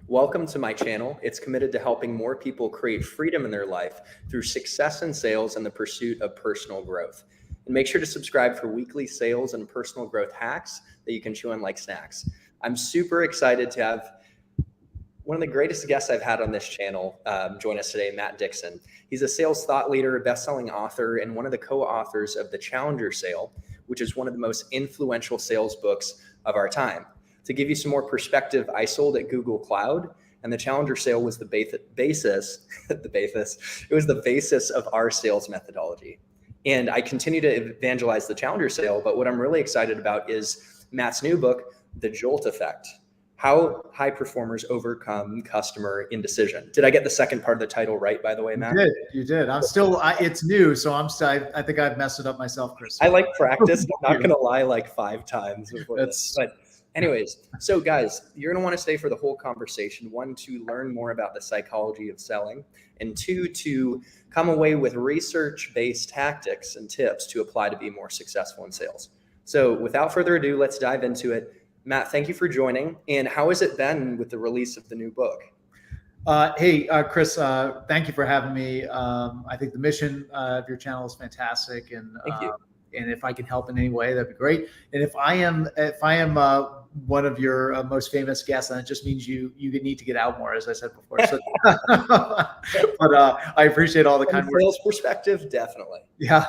Welcome to my channel. It's committed to helping more people create freedom in their life through success in sales and the pursuit of personal growth. And make sure to subscribe for weekly sales and personal growth hacks that you can chew on like snacks. I'm super excited to have one of the greatest guests I've had on this channel join us today, Matt Dixon. He's a sales thought leader, a best-selling author, and one of the co-authors of The Challenger Sale, which is one of the most influential sales books of our time. To give you some more perspective, I sold at Google Cloud, and The Challenger Sale was the basis of our sales methodology. And I continue to evangelize The Challenger Sale, but what I'm really excited about is Matt's new book, The Jolt Effect: How High Performers Overcome Customer Indecision. Did I get the second part of the title right, by the way, Matt? You did. I'm still, it's new, so I think I've messed it up myself, Chris. I like practice. I'm not going to lie like 5 times before this. But anyways, so guys, you're going to want to stay for the whole conversation. 1, to learn more about the psychology of selling, and 2, to come away with research-based tactics and tips to apply to be more successful in sales. So without further ado, let's dive into it. Matt, thank you for joining. And how has it been with the release of the new book? Hey, Chris, thank you for having me. I think the mission of your channel is fantastic, and Thank you. And if I can help in any way, that'd be great. And if I am one of your most famous guests, then it just means you need to get out more, as I said before. So, but I appreciate all the kind words. Sales perspective, definitely. Yeah.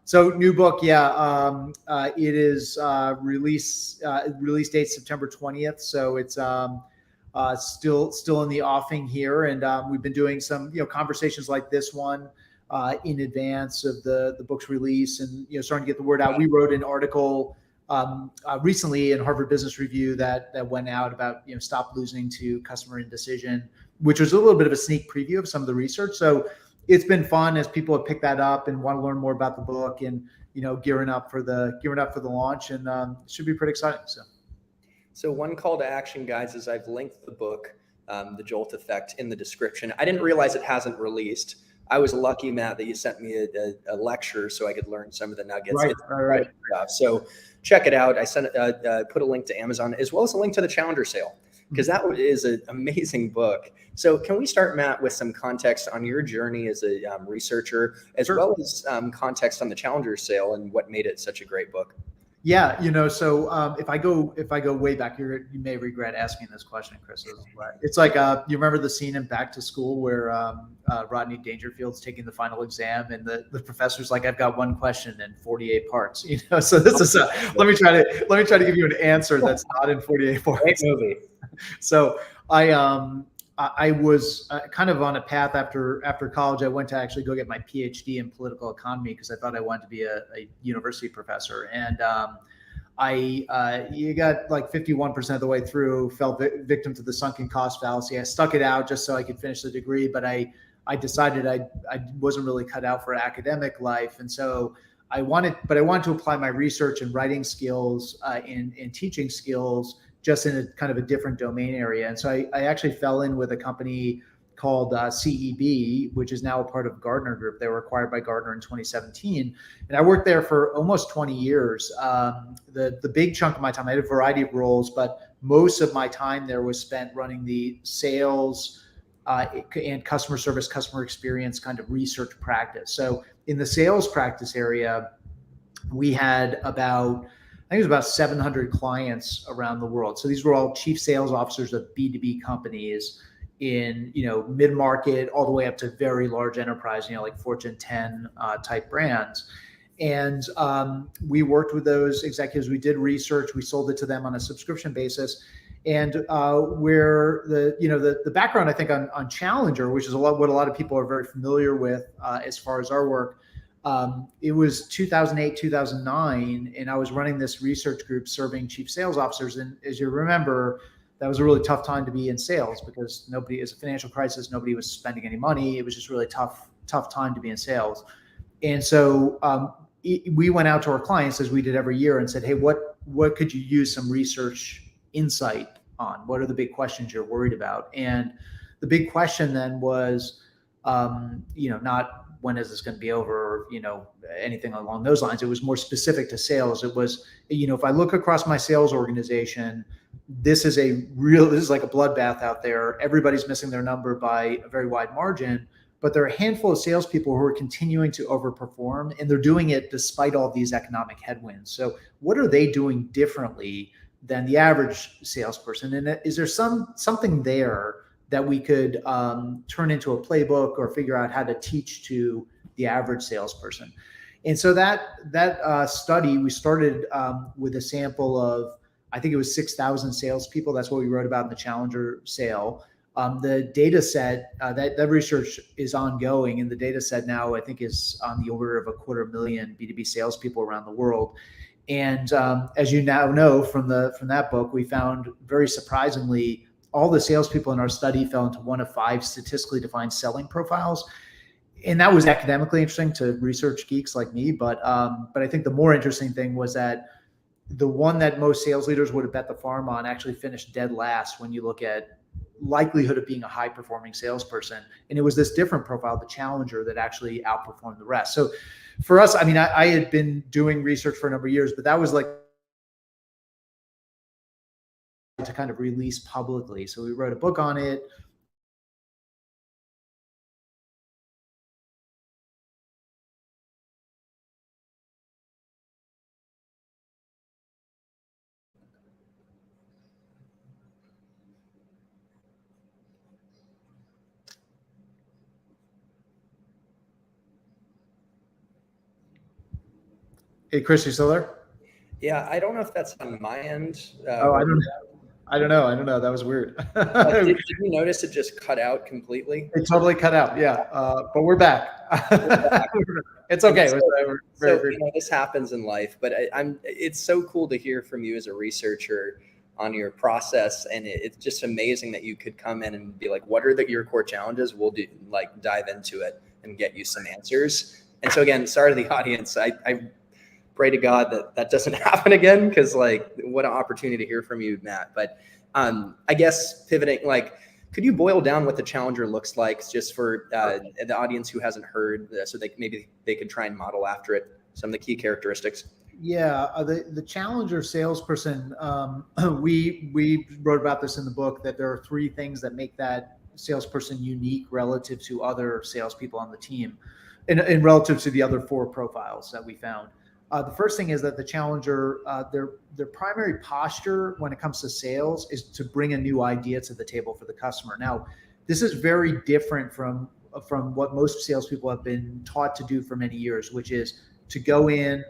So new book, it is release date September 20th. So it's still in the offing here, and we've been doing some conversations like this one in advance of the book's release, and starting to get the word out. We wrote an article recently in Harvard Business Review that went out about stop losing to customer indecision, which was a little bit of a sneak preview of some of the research. So it's been fun as people have picked that up and want to learn more about the book, and gearing up for the launch, and it should be pretty exciting. So one call to action, guys, is I've linked the book, The Jolt Effect, in the description. I didn't realize it hasn't released. I was lucky, Matt, that you sent me a lecture so I could learn some of the nuggets. Right. So check it out. I put a link to Amazon as well as a link to The Challenger Sale, because that is an amazing book. So can we start, Matt, with some context on your journey as a researcher, as well as context on The Challenger Sale and what made it such a great book? Yeah, so if I go way back, you may regret asking this question, Chris. It's like you remember the scene in Back to School where Rodney Dangerfield's taking the final exam, and the professor's like, "I've got one question in 48 parts." So this is let me try to give you an answer that's not in 48 parts. Great movie. So I was kind of on a path after college. I went to actually go get my PhD in political economy because I thought I wanted to be a university professor. And you got like 51% of the way through, fell victim to the sunken cost fallacy. I stuck it out just so I could finish the degree, but I decided I wasn't really cut out for academic life. And so I wanted to apply my research and writing skills and teaching skills just in a kind of a different domain area. And so I actually fell in with a company called CEB, which is now a part of Gartner Group. They were acquired by Gartner in 2017. And I worked there for almost 20 years. The big chunk of my time, I had a variety of roles, but most of my time there was spent running the sales and customer service, customer experience kind of research practice. So in the sales practice area, we had I think it was about 700 clients around the world. So these were all chief sales officers of B2B companies in, mid-market all the way up to very large enterprise, like Fortune 10 type brands. And we worked with those executives. We did research. We sold it to them on a subscription basis. And where the background, I think, on Challenger, which is what a lot of people are very familiar with as far as our work. It was 2008, 2009, and I was running this research group serving chief sales officers. And as you remember, that was a really tough time to be in sales because it was a financial crisis. Nobody was spending any money. It was just really tough time to be in sales. And so we went out to our clients, as we did every year, and said, hey, what could you use some research insight on? What are the big questions you're worried about? And the big question then was, not when is this going to be over, or, anything along those lines. It was more specific to sales. It was, if I look across my sales organization, this is like a bloodbath out there. Everybody's missing their number by a very wide margin, but there are a handful of salespeople who are continuing to overperform, and they're doing it despite all these economic headwinds. So what are they doing differently than the average salesperson? And is there something there that we could turn into a playbook or figure out how to teach to the average salesperson? And so that study, we started with a sample of, I think it was 6,000 salespeople. That's what we wrote about in the Challenger sale. The data set, that research is ongoing, and the data set now I think is on the order of 250,000 B2B salespeople around the world. And as you now know from that book, we found very surprisingly all the salespeople in our study fell into one of 5 statistically defined selling profiles. And that was academically interesting to research geeks like me. But I think the more interesting thing was that the one that most sales leaders would have bet the farm on actually finished dead last when you look at likelihood of being a high performing salesperson. And it was this different profile, the Challenger, that actually outperformed the rest. So for us, I mean, I had been doing research for a number of years, but that was like to kind of release publicly. So we wrote a book on it. Hey, Chris, you still there? Yeah, I don't know if that's on my end. Oh, I don't know. That was weird. Did you notice it just cut out completely? It totally cut out. Yeah. But we're back. It's okay. This happens in life, but it's so cool to hear from you as a researcher on your process. And it's just amazing that you could come in and be like, what are your core challenges? We'll dive into it and get you some answers. And so again, sorry to the audience. I pray to God that doesn't happen again, because what an opportunity to hear from you, Matt. But I guess pivoting, could you boil down what the Challenger looks like just for the audience who hasn't heard, so maybe they could try and model after it, some of the key characteristics? Yeah, the Challenger salesperson, we wrote about this in the book, that there are 3 things that make that salesperson unique relative to other salespeople on the team, and relative to the other 4 profiles that we found. The first thing is that the Challenger, their primary posture when it comes to sales is to bring a new idea to the table for the customer. Now, this is very different from what most salespeople have been taught to do for many years, which is to go in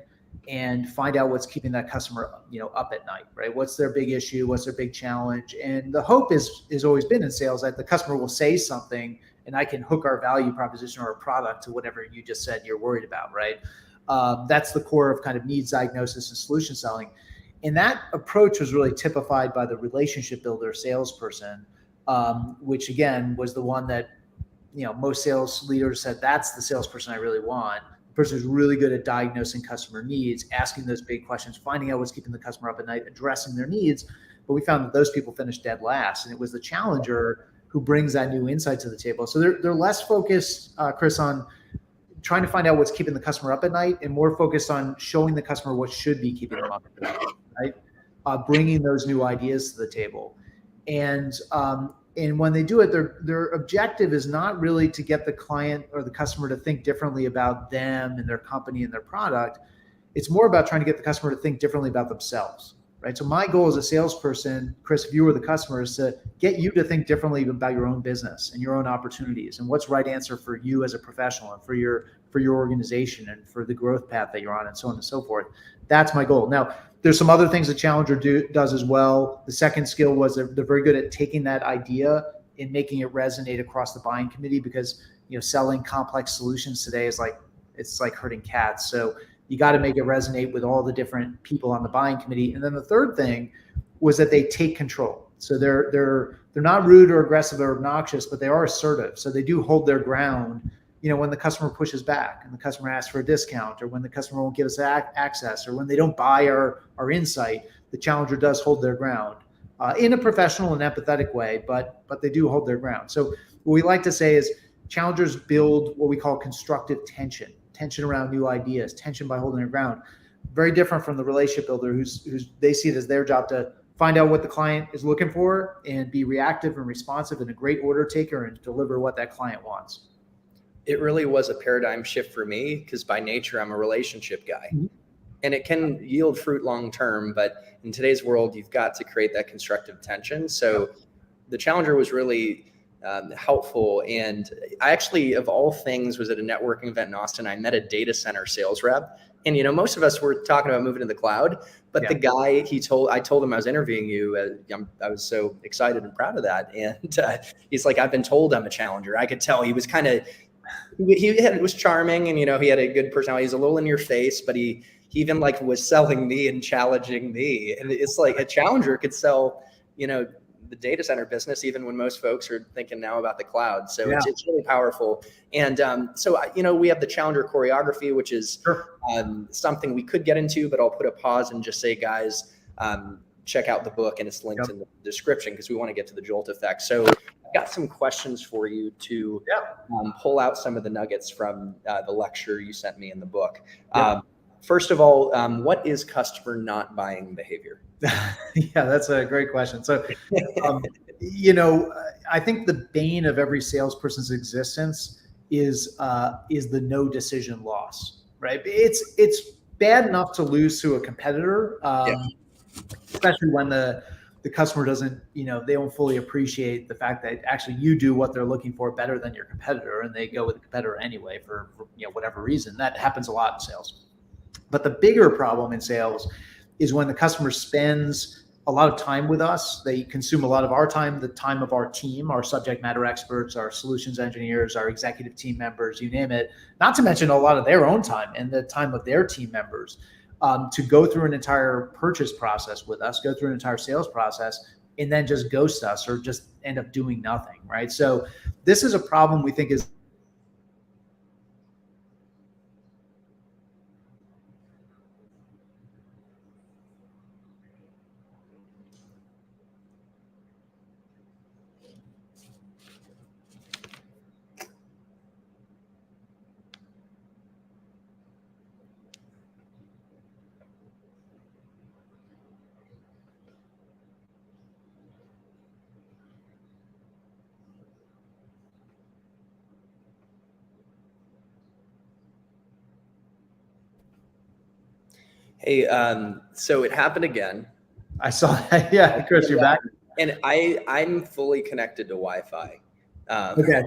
and find out what's keeping that customer, up at night, right? What's their big issue? What's their big challenge? And the hope is always been in sales that the customer will say something, and I can hook our value proposition or a product to whatever you just said you're worried about, right? That's the core of kind of needs diagnosis and solution selling. And that approach was really typified by the relationship builder salesperson, which again was the one that, most sales leaders said, that's the salesperson I really want. The person who's really good at diagnosing customer needs, asking those big questions, finding out what's keeping the customer up at night, addressing their needs. But we found that those people finished dead last. And it was the Challenger who brings that new insight to the table. So they're less focused, Chris, on trying to find out what's keeping the customer up at night, and more focused on showing the customer what should be keeping them up at night, right? Bringing those new ideas to the table. And when they do it, their objective is not really to get the client or the customer to think differently about them and their company and their product. It's more about trying to get the customer to think differently about themselves, right? So my goal as a salesperson, Chris, if you were the customer, is to get you to think differently about your own business and your own opportunities and what's right answer for you as a professional and for your organization and for the growth path that you're on, and so on and so forth. That's my goal. Now, there's some other things that Challenger does as well. The second skill was they're very good at taking that idea and making it resonate across the buying committee, because selling complex solutions today is it's like herding cats. So you got to make it resonate with all the different people on the buying committee. And then the third thing was that they take control. So they're not rude or aggressive or obnoxious, but they are assertive. So they do hold their ground, when the customer pushes back and the customer asks for a discount, or when the customer won't give us access, or when they don't buy our insight. The Challenger does hold their ground in a professional and empathetic way, but they do hold their ground. So what we like to say is Challengers build what we call constructive tension around new ideas, tension by holding their ground. Very different from the relationship builder who's they see it as their job to find out what the client is looking for, and be reactive and responsive and a great order taker and deliver what that client wants. It really was a paradigm shift for me because by nature, I'm a relationship guy. Mm-hmm. And it can yield fruit long term, but in today's world, you've got to create that constructive tension. So the Challenger was really helpful. And I actually, of all things, was at a networking event in Austin. I met a data center sales rep. And, most of us were talking about moving to the cloud, but the guy, I told him I was interviewing you. I was so excited and proud of that. And he's like, I've been told I'm a challenger. I could tell he was was charming, and, he had a good personality. He's a little in your face, but he even was selling me and challenging me. And it's like a challenger could sell, the data center business, even when most folks are thinking now about the cloud. So it's really powerful. And so, we have the Challenger choreography, which is something we could get into, but I'll put a pause and just say, guys, check out the book, and it's linked in the description because we want to get to the Jolt Effect. So I've got some questions for you to pull out some of the nuggets from the lecture you sent me in the book. First of all, what is customer not buying behavior? Yeah, that's a great question. So, I think the bane of every salesperson's existence is the no decision loss, right? It's bad enough to lose to a competitor, especially when the customer doesn't, they don't fully appreciate the fact that actually you do what they're looking for better than your competitor, and they go with the competitor anyway for whatever reason. That happens a lot in sales. But the bigger problem in sales is when the customer spends a lot of time with us. They consume a lot of our time, the time of our team, our subject matter experts, our solutions engineers, our executive team members, you name it, not to mention a lot of their own time and the time of their team members to go through an entire purchase process with us, go through an entire sales process, and then just ghost us or just end up doing nothing, right? So this is a problem we think is Hey, so it happened again. I saw that. Yeah, Chris, you're back. And I'm fully connected to Wi-Fi. Okay.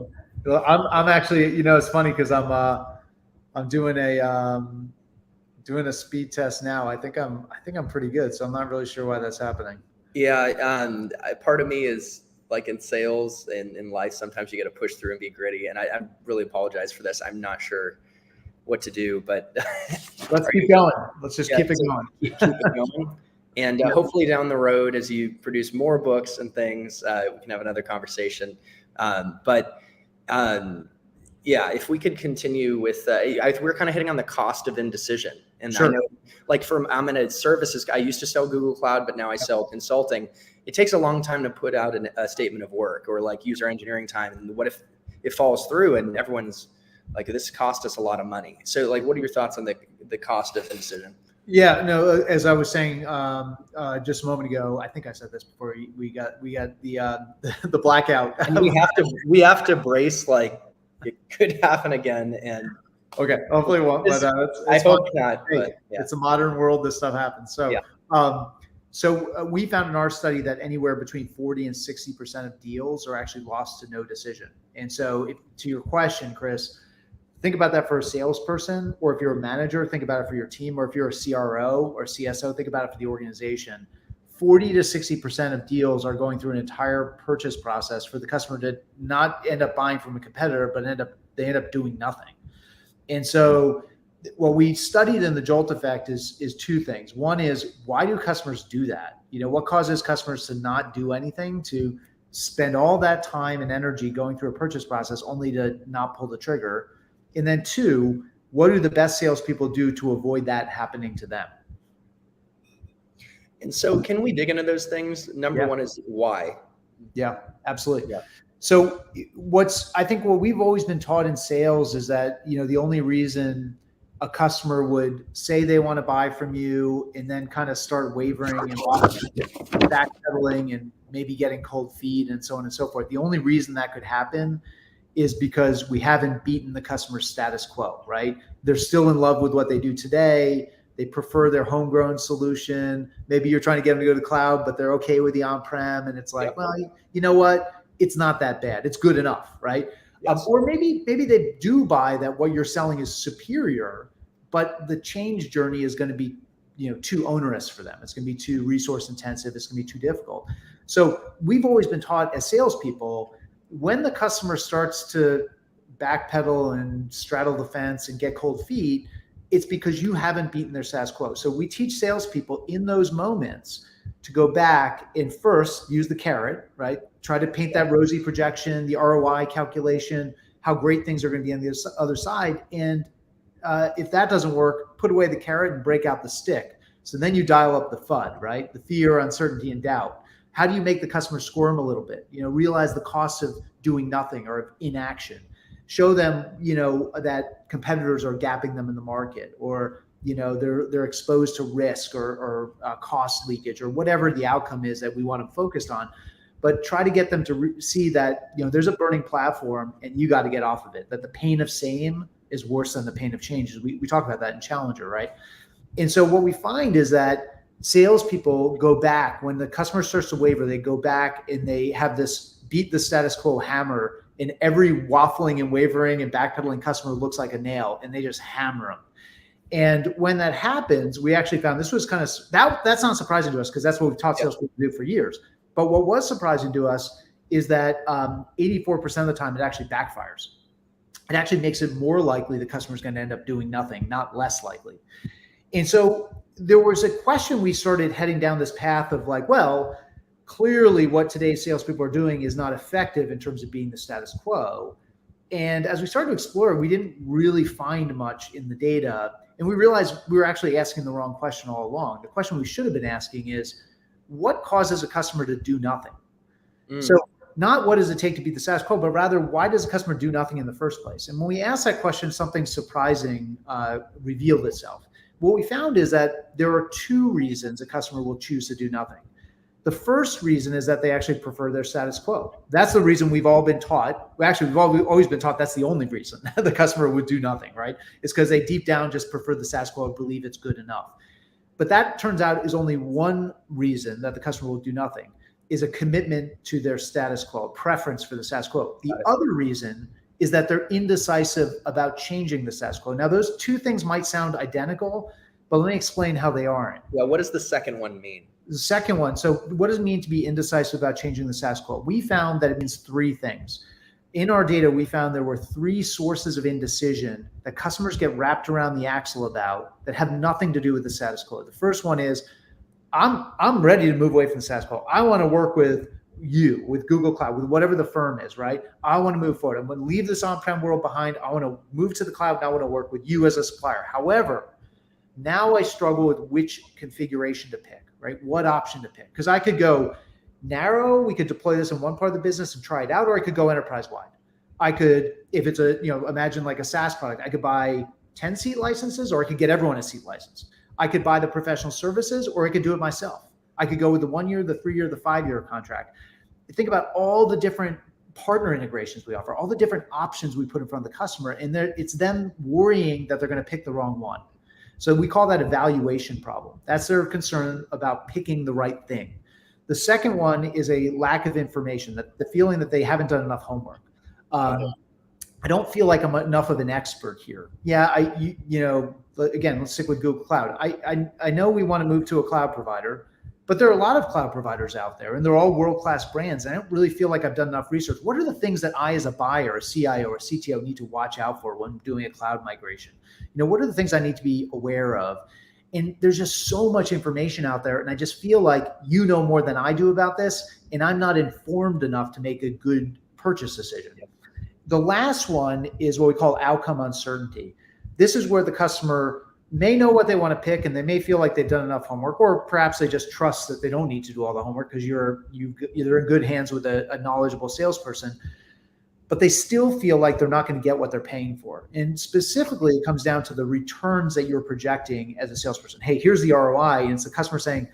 Well, I'm actually, it's funny because I'm doing a speed test now. I think I'm pretty good, so I'm not really sure why that's happening. Yeah, part of me is like in sales and in life, sometimes you got to push through and be gritty. And I really apologize for this. I'm not sure what to do, but let's keep going. Let's just keep it going. Keep it going. And hopefully down the road, as you produce more books and things, we can have another conversation. If we could continue with, we're kind of hitting on the cost of indecision. And I know, I'm in a services guy. I used to sell Google Cloud, but now I sell consulting. It takes a long time to put out a statement of work or user engineering time. And what if it falls through and everyone's like, this cost us a lot of money? So what are your thoughts on the cost of indecision? Yeah, no, as I was saying just a moment ago, I think I said this before we got the blackout. And we have to brace, it could happen again. And okay, hopefully it won't. But I hope not. But, it's a modern world. This stuff happens. So, we found in our study that anywhere between 40 and 60% of deals are actually lost to no decision. And so, to your question, Chris, think about that for a salesperson, or if you're a manager, think about it for your team, or if you're a CRO or CSO, think about it for the organization. 40 to 60% of deals are going through an entire purchase process for the customer to not end up buying from a competitor, but they end up doing nothing. And so what we studied in the Jolt Effect is two things. One is, why do customers do that? What causes customers to not do anything, to spend all that time and energy going through a purchase process only to not pull the trigger? And then two, what do the best salespeople do to avoid that happening to them? And so can we dig into those things? Number one is why. Yeah, absolutely. Yeah. So I think what we've always been taught in sales is that, the only reason a customer would say they want to buy from you and then kind of start wavering and backpedaling and maybe getting cold feet and so on and so forth. The only reason that could happen is because we haven't beaten the customer's status quo, right? They're still in love with what they do today. They prefer their homegrown solution. Maybe you're trying to get them to go to the cloud, but they're okay with the on-prem. And it's like, well, you know what? It's not that bad. It's good enough, right? Yes. Or maybe they do buy that what you're selling is superior, but the change journey is going to be, too onerous for them. It's going to be too resource intensive. It's going to be too difficult. So we've always been taught as salespeople, when the customer starts to backpedal and straddle the fence and get cold feet, it's because you haven't beaten their status quo. So we teach salespeople in those moments to go back and first use the carrot, right? Try to paint that rosy projection, the ROI calculation, how great things are going to be on the other side. And if that doesn't work, put away the carrot and break out the stick. So then you dial up the FUD, right? The fear, uncertainty, and doubt. How do you make the customer squirm a little bit? Realize the cost of doing nothing or of inaction. Show them, that competitors are gapping them in the market, or they're exposed to risk or cost leakage, or whatever the outcome is that we want them focused on. But try to get them to see that there's a burning platform and you got to get off of it. That the pain of same is worse than the pain of change. We talk about that in Challenger, right? And so what we find is that salespeople go back when the customer starts to waver. They go back and they have this beat the status quo hammer. And every waffling and wavering and backpedaling customer looks like a nail, and they just hammer them. And when that happens, we actually found this was kind of that's not surprising to us because that's what we've taught salespeople to do for years. But what was surprising to us is that 84% of the time it actually backfires. It actually makes it more likely the customer is going to end up doing nothing, not less likely. And so there was a question. We started heading down this path of like, well, clearly what today's salespeople are doing is not effective in terms of being the status quo. And as we started to explore, we didn't really find much in the data. And we realized we were actually asking the wrong question all along. The question we should have been asking is, what causes a customer to do nothing? So not what does it take to beat the status quo, but rather why does a customer do nothing in the first place? And when we asked that question, something surprising revealed itself. What we found is that there are two reasons a customer will choose to do nothing. The first reason is that they actually prefer their status quo. That's the reason we've all been taught. We've always been taught that's the only reason the customer would do nothing, right? It's because they deep down just prefer the status quo and believe it's good enough. But that turns out is only one reason that the customer will do nothing, is a commitment to their status quo, preference for the status quo. The other reason is that they're indecisive about changing the status quo. Now, those two things might sound identical, but let me explain how they aren't. Yeah, what does the second one mean? The second one, so what does it mean to be indecisive about changing the status quo? We found that it means three things. In our data, we found there were three sources of indecision that customers get wrapped around the axle about that have nothing to do with the status quo. The first one is, I'm ready to move away from the status quo. I want to work with you, with Google Cloud, with whatever the firm is, right? I want to move forward. I want to leave this on-prem world behind. I want to move to the cloud. And I want to work with you as a supplier. However, now I struggle with which configuration to pick, right? What option to pick? Because I could go narrow, we could deploy this in one part of the business and try it out, or I could go enterprise-wide. I could, if it's a, imagine like a SaaS product, I could buy 10 seat licenses, or I could get everyone a seat license. I could buy the professional services, or I could do it myself. I could go with the 1 year, the 3 year, the 5 year contract. Think about all the different partner integrations we offer, all the different options we put in front of the customer, and it's them worrying that they're going to pick the wrong one. So we call that a valuation problem. That's their concern about picking the right thing. The second one is a lack of information, that the feeling that they haven't done enough homework. I don't feel like I'm enough of an expert here. Yeah, again, let's stick with Google Cloud. I know we want to move to a cloud provider, but there are a lot of cloud providers out there, and they're all world-class brands. I don't really feel like I've done enough research. What are the things that I, as a buyer, a CIO, or a CTO, need to watch out for when doing a cloud migration? What are the things I need to be aware of? And there's just so much information out there, and I just feel like you know more than I do about this, and I'm not informed enough to make a good purchase decision. Yep. The last one is what we call outcome uncertainty. This is where the customer may know what they want to pick, and they may feel like they've done enough homework, or perhaps they just trust that they don't need to do all the homework because they're in good hands with a knowledgeable salesperson. but they still feel like they're not going to get what they're paying for. And specifically, it comes down to the returns that you're projecting as a salesperson. Hey, here's the ROI. And it's the customer saying,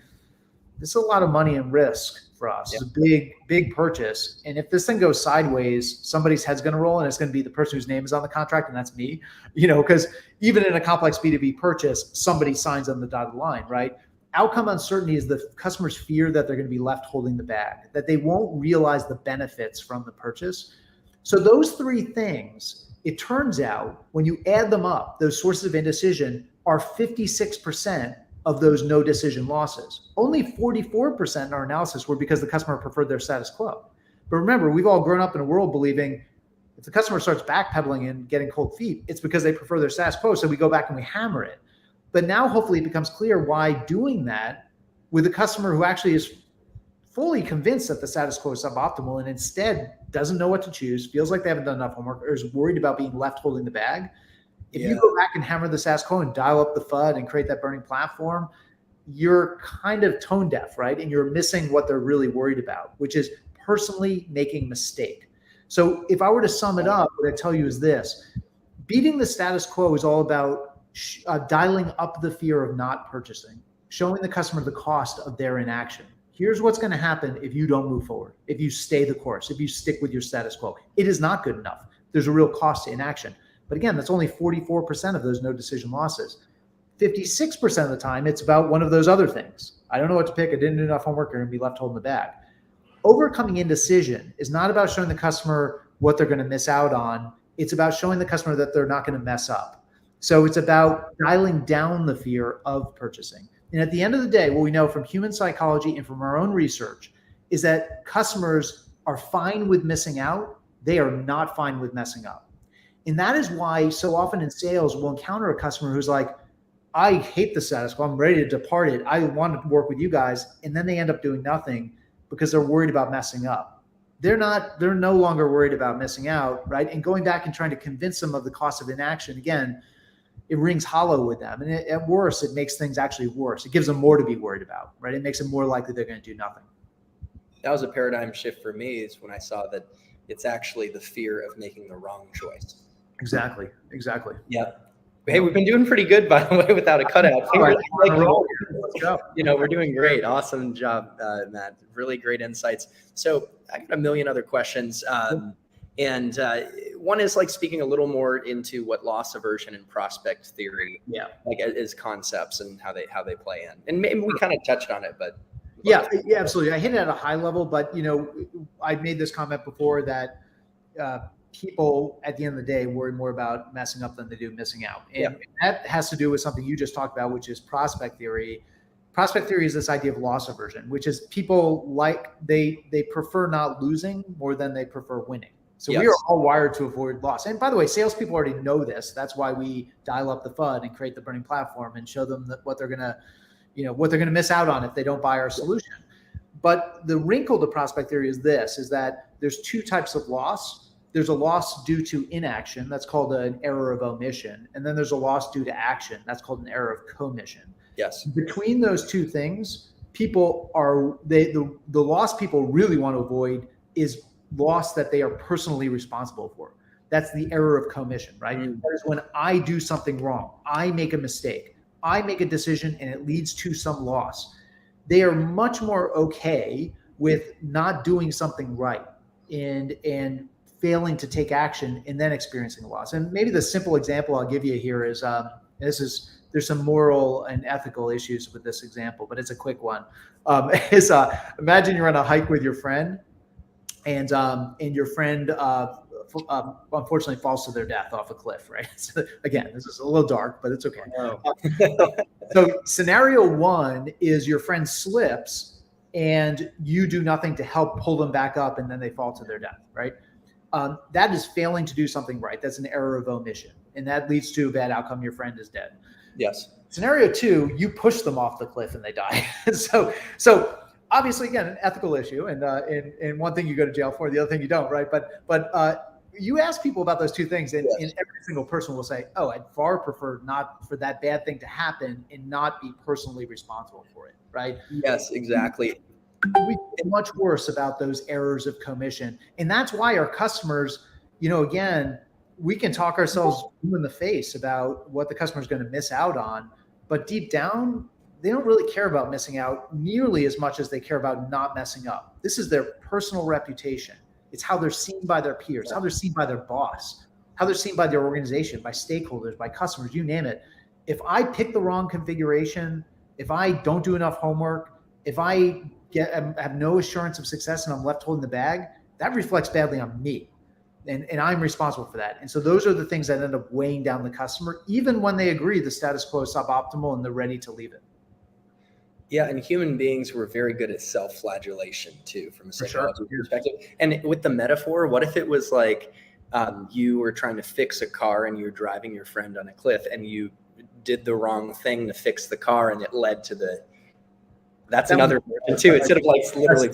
this is a lot of money and risk for us. It's a big purchase. And if this thing goes sideways, somebody's head's going to roll, and it's going to be the person whose name is on the contract. And that's me, because even in a complex B2B purchase, somebody signs on the dotted line, right? Outcome uncertainty is the customer's fear that they're going to be left holding the bag, that they won't realize the benefits from the purchase. So those three things, it turns out when you add them up, those sources of indecision are 56% of those no decision losses. Only 44% in our analysis were because the customer preferred their status quo. But remember, we've all grown up in a world believing if the customer starts backpedaling and getting cold feet, it's because they prefer their status quo. So we go back and we hammer it. But now hopefully it becomes clear why doing that with a customer who actually is fully convinced that the status quo is suboptimal and instead doesn't know what to choose, feels like they haven't done enough homework, or is worried about being left holding the bag. If you go back and hammer the status quo and dial up the FUD and create that burning platform, you're kind of tone deaf, right? And you're missing what they're really worried about, which is personally making a mistake. So if I were to sum it up, what I tell you is this: beating the status quo is all about dialing up the fear of not purchasing, showing the customer the cost of their inaction. Here's what's going to happen if you don't move forward, if you stay the course, if you stick with your status quo. It is not good enough. There's a real cost to inaction. But again, that's only 44% of those no decision losses. 56% of the time, it's about one of those other things. I don't know what to pick. I didn't do enough homework. I'm going to be left holding the bag. Overcoming indecision is not about showing the customer what they're going to miss out on. It's about showing the customer that they're not going to mess up. So it's about dialing down the fear of purchasing. And at the end of the day, what we know from human psychology and from our own research is that customers are fine with missing out. They are not fine with messing up. And that is why so often in sales, we'll encounter a customer who's like, I hate the status quo. I'm ready to depart it. I want to work with you guys. And then they end up doing nothing because they're worried about messing up. They're no longer worried about missing out, right? And going back and trying to convince them of the cost of inaction, again, it rings hollow with them. And at worst, it makes things actually worse. It gives them more to be worried about, right? It makes them more likely they're going to do nothing. That was a paradigm shift for me, is when I saw that it's actually the fear of making the wrong choice. Exactly. Yeah. Hey, we've been doing pretty good, by the way, without a cutout. Let's go. We're doing great. Awesome job, Matt. Really great insights. So I got a million other questions. And one is like speaking a little more into what loss aversion and prospect theory, like as concepts and how they play in. And maybe we kind of touched on it, but yeah, absolutely. I hit it at a high level, but I made this comment before that people at the end of the day worry more about messing up than they do missing out. And that has to do with something you just talked about, which is prospect theory. Prospect theory is this idea of loss aversion, which is people they prefer not losing more than they prefer winning. So we are all wired to avoid loss. And by the way, salespeople already know this. That's why we dial up the FUD and create the burning platform and show them what they're gonna miss out on if they don't buy our solution. But the wrinkle to prospect theory is that there's two types of loss. There's a loss due to inaction. That's called an error of omission. And then there's a loss due to action. That's called an error of commission. Yes. Between those two things, the loss people really want to avoid is loss that they are personally responsible for. That's the error of commission, right? Mm-hmm. That is when I do something wrong. I make a mistake. I make a decision and it leads to some loss. They are much more okay with not doing something right and failing to take action and then experiencing a loss. And maybe the simple example I'll give you here is there's some moral and ethical issues with this example, but it's a quick one. Imagine you're on a hike with your friend, and your friend unfortunately falls to their death off a cliff, right? So again, this is a little dark, but it's okay. Oh. So scenario one is your friend slips and you do nothing to help pull them back up, and then they fall to their death, right? That is failing to do something right. That's an error of omission, and that leads to a bad outcome. Your friend is dead. Yes. Scenario two, you push them off the cliff and they die. So obviously, again, an ethical issue, and one thing you go to jail for, the other thing you don't, right? But you ask people about those two things, and every single person will say, "Oh, I'd far prefer not for that bad thing to happen and not be personally responsible for it," right? Yes, exactly. We get much worse about those errors of commission, and that's why our customers again, we can talk ourselves blue in the face about what the customer is going to miss out on, but deep down, they don't really care about missing out nearly as much as they care about not messing up. This is their personal reputation. It's how they're seen by their peers, how they're seen by their boss, how they're seen by their organization, by stakeholders, by customers, you name it. If I pick the wrong configuration, if I don't do enough homework, if I have no assurance of success and I'm left holding the bag, that reflects badly on me. And I'm responsible for that. And so those are the things that end up weighing down the customer, even when they agree the status quo is suboptimal and they're ready to leave it. Yeah, and human beings were very good at self-flagellation too, from a psychology perspective. And with the metaphor, what if it was like you were trying to fix a car and you're driving your friend on a cliff and you did the wrong thing to fix the car and it led to that's another version too. Instead of like literally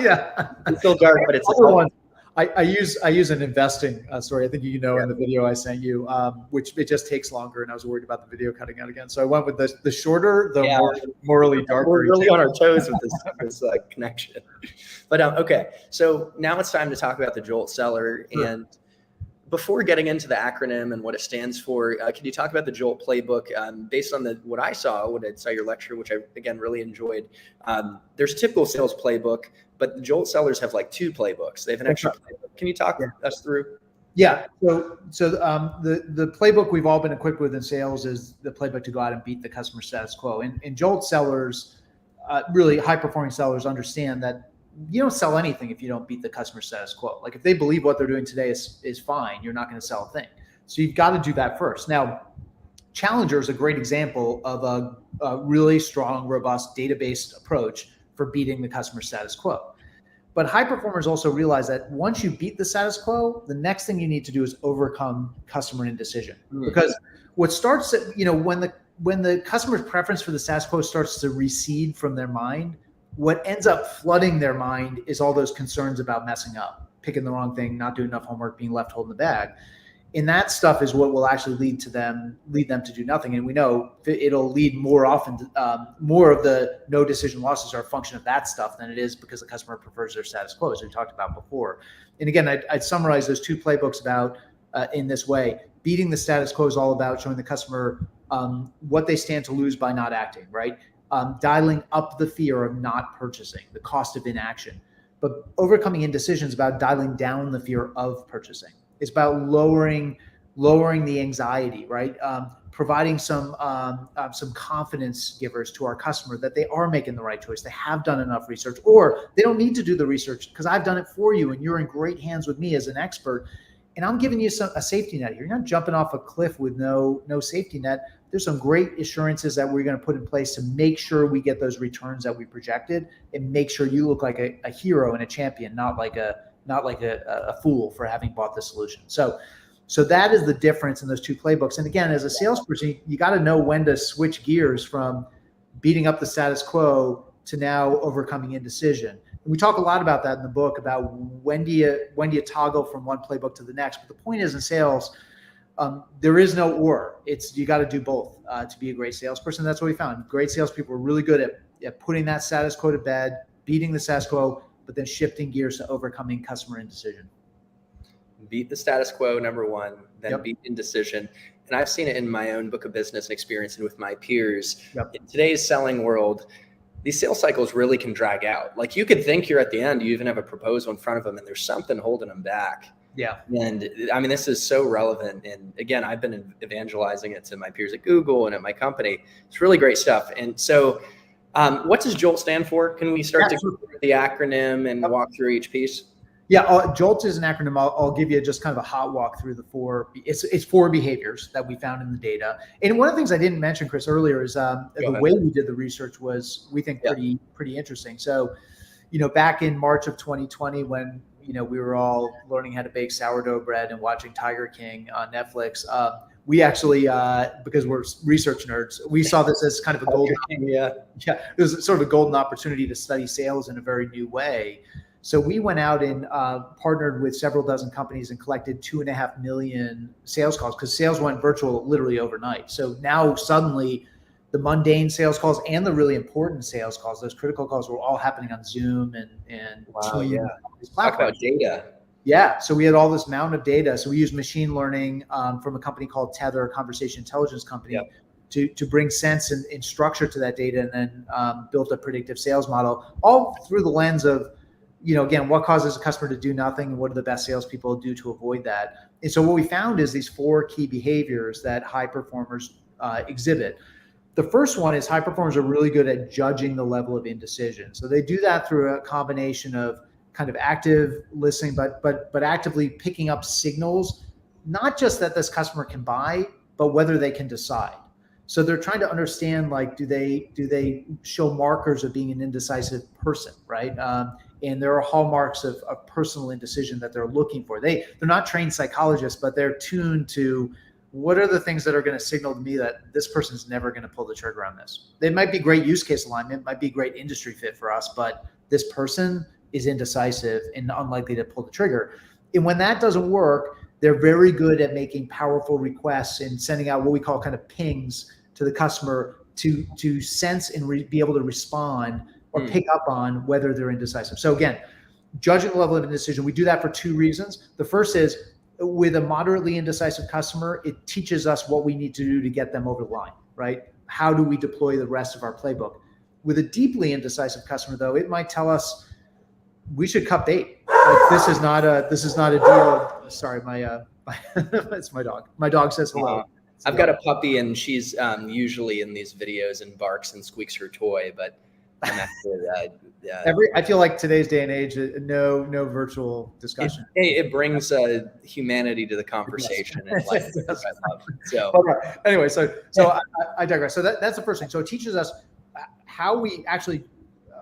yeah, it's still dark, but it's one. I use an investing story. I think in the video I sent you, which it just takes longer, and I was worried about the video cutting out again. So I went with the shorter, more morally darker. We're really on our toes with this connection. But okay, so now it's time to talk about the Jolt Seller. Sure. And before getting into the acronym and what it stands for, can you talk about the Jolt playbook? Based on what I saw your lecture, which I again really enjoyed. There's a typical sales playbook, but the Jolt Sellers have like 2 playbooks. They have an extra playbook. Can you talk us through? Yeah. So the playbook we've all been equipped with in sales is the playbook to go out and beat the customer status quo. And Jolt Sellers, really high performing sellers, understand that you don't sell anything if you don't beat the customer status quo. Like if they believe what they're doing today is fine, you're not going to sell a thing. So you've got to do that first. Now, Challenger is a great example of a really strong, robust database approach for beating the customer status quo. But high performers also realize that once you beat the status quo, the next thing you need to do is overcome customer indecision. Because what starts at, when the customer's preference for the status quo starts to recede from their mind, what ends up flooding their mind is all those concerns about messing up, picking the wrong thing, not doing enough homework, being left holding the bag. And that stuff is what will actually lead them to do nothing. And we know it'll lead more often to, more of the no decision losses are a function of that stuff than it is because the customer prefers their status quo, as we talked about before. And again, I'd summarize those 2 playbooks about in this way. Beating the status quo is all about showing the customer what they stand to lose by not acting, right? Dialing up the fear of not purchasing, the cost of inaction. But overcoming indecision is about dialing down the fear of purchasing. It's about lowering the anxiety, right? Providing some confidence givers to our customer that they are making the right choice. They have done enough research, or they don't need to do the research because I've done it for you, and you're in great hands with me as an expert. And I'm giving you a safety net here. You're not jumping off a cliff with no safety net. There's some great assurances that we're going to put in place to make sure we get those returns that we projected, and make sure you look like a hero and a champion, not like a fool for having bought the solution. So that is the difference in those 2 playbooks. And again, as a salesperson, you got to know when to switch gears from beating up the status quo to now overcoming indecision. And we talk a lot about that in the book, about when do you toggle from one playbook to the next. But the point is, in sales, there is no or. You got to do both to be a great salesperson. That's what we found. Great salespeople are really good at putting that status quo to bed, beating the status quo, but then shifting gears to overcoming customer indecision. Beat the status quo, number 1, then beat indecision. And I've seen it in my own book of business experience and with my peers. In today's selling world, these sales cycles really can drag out. Like you could think you're at the end, you even have a proposal in front of them, and there's something holding them back. Yeah. And I mean, this is so relevant. And again, I've been evangelizing it to my peers at Google and at my company. It's really great stuff. And so what does Jolt stand for? Can we start to go through the acronym and walk through each piece? Yeah, Jolt is an acronym. I'll give you just kind of a hot walk through the 4. It's 4 behaviors that we found in the data. And one of the things I didn't mention, Chris, earlier is the way we did the research was, we think, pretty interesting. So, back in March of 2020, when we were all learning how to bake sourdough bread and watching Tiger King on Netflix, we actually, because we're research nerds, we saw this as kind of a golden, it was sort of a golden opportunity to study sales in a very new way. So we went out and partnered with several dozen companies and collected 2.5 million sales calls, because sales went virtual literally overnight. So now suddenly the mundane sales calls and the really important sales calls, those critical calls, were all happening on Zoom and wow, Teams. Talk about data. Yeah. So we had all this mountain of data. So we used machine learning from a company called Tether, a conversation intelligence company, Yep. to bring sense and structure to that data, and then built a predictive sales model, all through the lens of, again, what causes a customer to do nothing and what do the best salespeople do to avoid that. And so what we found is these 4 key behaviors that high performers exhibit. The first one is high performers are really good at judging the level of indecision. So they do that through a combination of kind of active listening, but actively picking up signals, not just that this customer can buy, but whether they can decide. So they're trying to understand, like, do they show markers of being an indecisive person, right? And there are hallmarks of personal indecision that they're looking for. They're not trained psychologists, but they're tuned to what are the things that are going to signal to me that this person's never going to pull the trigger on this. They might be great use case alignment, might be great industry fit for us, but this person is indecisive and unlikely to pull the trigger. And when that doesn't work, they're very good at making powerful requests and sending out what we call kind of pings to the customer to sense and be able to respond or pick up on whether they're indecisive. So again, judging the level of indecision, we do that for 2 reasons. The first is, with a moderately indecisive customer, it teaches us what we need to do to get them over the line, right? How do we deploy the rest of our playbook? With a deeply indecisive customer, though, it might tell us we should cut bait. Like, this is not a deal. Sorry, it's my dog. My dog says hello. I've got a puppy, and she's usually in these videos and barks and squeaks her toy, but I'm actually I feel like today's day and age, no virtual discussion. It brings humanity to the conversation. And life, I love. So anyway, so I digress. So that's the first thing. So it teaches us how we actually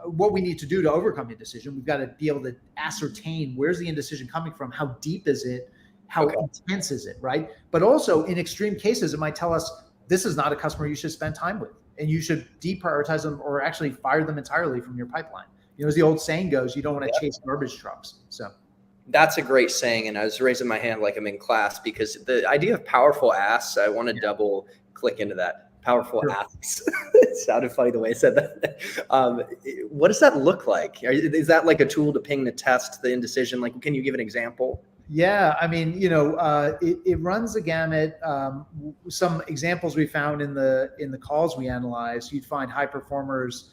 what we need to do to overcome indecision. We've got to be able to ascertain where's the indecision coming from, how deep is it, how intense is it, right? But also in extreme cases, it might tell us this is not a customer you should spend time with, and you should deprioritize them or actually fire them entirely from your pipeline. As the old saying goes, you don't want to chase garbage trucks. So that's a great saying. And I was raising my hand like I'm in class, because the idea of powerful asks, I want to double click into that. Powerful asks. It sounded funny the way I said that. What does that look like? Is that like a tool to ping to test the indecision? Like, can you give an example? Yeah, I mean, it runs the gamut. Some examples we found in the calls we analyzed, you'd find high performers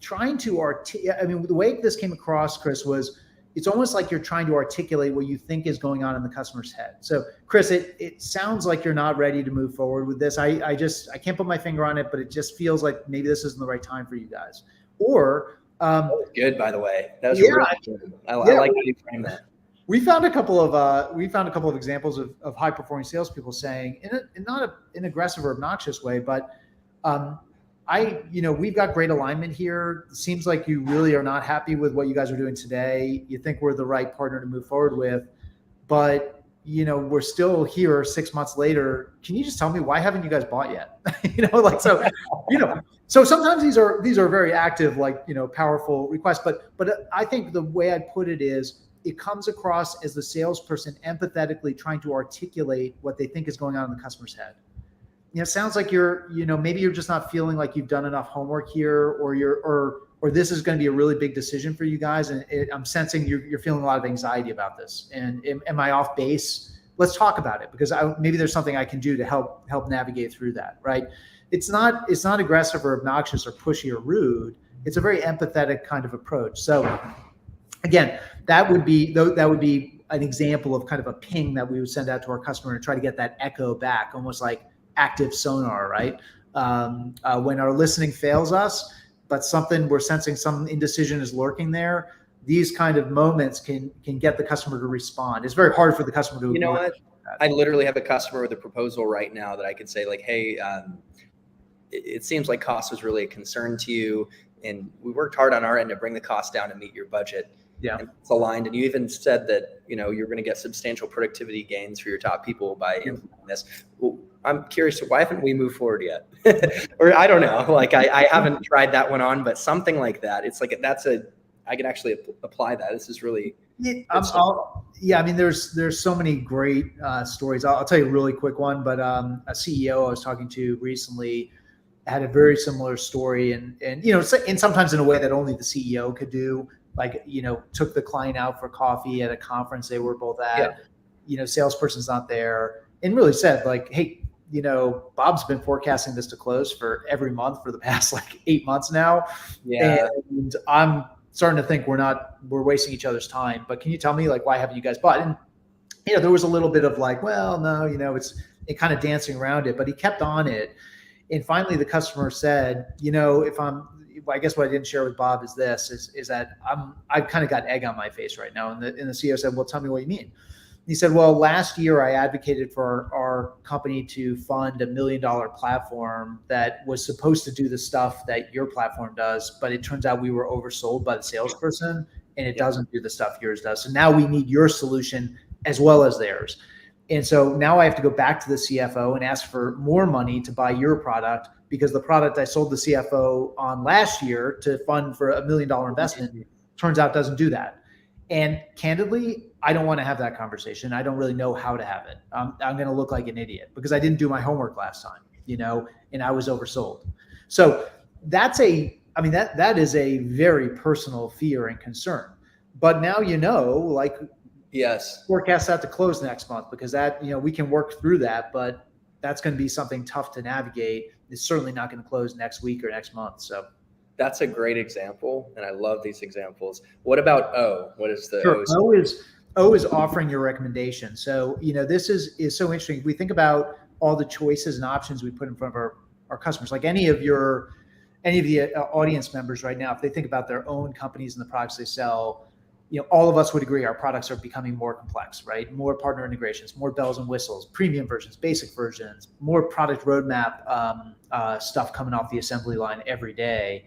trying to the way this came across, Chris, was it's almost like you're trying to articulate what you think is going on in the customer's head. So, Chris, it sounds like you're not ready to move forward with this. I can't put my finger on it, but it just feels like maybe this isn't the right time for you guys. Or that was good, by the way. That was really good. I like how you frame that. We found a couple of examples of high performing salespeople saying, in not an aggressive or obnoxious way, but we've got great alignment here. It seems like you really are not happy with what you guys are doing today. You think we're the right partner to move forward with, but we're still here 6 months later. Can you just tell me, why haven't you guys bought yet? So sometimes these are very active, powerful requests. But I think the way I'd put it is, it comes across as the salesperson empathetically trying to articulate what they think is going on in the customer's head. It sounds like maybe you're just not feeling like you've done enough homework here, or this is going to be a really big decision for you guys. And I'm sensing you're feeling a lot of anxiety about this. And am I off base? Let's talk about it, because maybe there's something I can do to help navigate through that. Right? It's not aggressive or obnoxious or pushy or rude. It's a very empathetic kind of approach. So again, that would be an example of kind of a ping that we would send out to our customer and try to get that echo back, almost like active sonar, right? When our listening fails us, but we're sensing some indecision is lurking there, these kind of moments can get the customer to respond. It's very hard for the customer to. You know what? I literally have a customer with a proposal right now that I could say, like, hey, it seems like cost was really a concern to you, and we worked hard on our end to bring the cost down to meet your budget. Yeah, and it's aligned. And you even said that, you're going to get substantial productivity gains for your top people by implementing this. Well, I'm curious, why haven't we moved forward yet? Or I don't know, like I haven't tried that one on, but something like that. It's like, I can actually apply that. This is really. There's so many great stories. I'll tell you a really quick one, but a CEO I was talking to recently had a very similar story, and sometimes in a way that only the CEO could do. like, took the client out for coffee at a conference they were both at, salesperson's not there, and really said like, hey, Bob's been forecasting this to close for every month for the past like 8 months now. Yeah. And I'm starting to think we're wasting each other's time, but can you tell me, like, why haven't you guys bought? And, there was a little bit of like, well, no, it kind of dancing around it, but he kept on it. And finally the customer said, I guess what I didn't share with Bob is that I've kind of got egg on my face right now. And the CEO said, well, tell me what you mean. He said, well, last year I advocated for our company to fund $1 million platform that was supposed to do the stuff that your platform does, but it turns out we were oversold by the salesperson and it doesn't do the stuff yours does. So now we need your solution as well as theirs. And so now I have to go back to the CFO and ask for more money to buy your product because the product I sold the CFO on last year to fund for $1 million investment turns out doesn't do that. And candidly, I don't want to have that conversation. I don't really know how to have it. I'm going to look like an idiot because I didn't do my homework last time, and I was oversold. So that is a very personal fear and concern. But now, like, yes, forecast that to close next month because that, we can work through that, but that's going to be something tough to navigate. It's certainly not going to close next week or next month. So that's a great example. And I love these examples. What about O? What is the sure. O is offering your recommendation. So, this is so interesting. If we think about all the choices and options we put in front of our customers, like any of the audience members right now, if they think about their own companies and the products they sell, all of us would agree our products are becoming more complex, right? More partner integrations, more bells and whistles, premium versions, basic versions, more product roadmap stuff coming off the assembly line every day.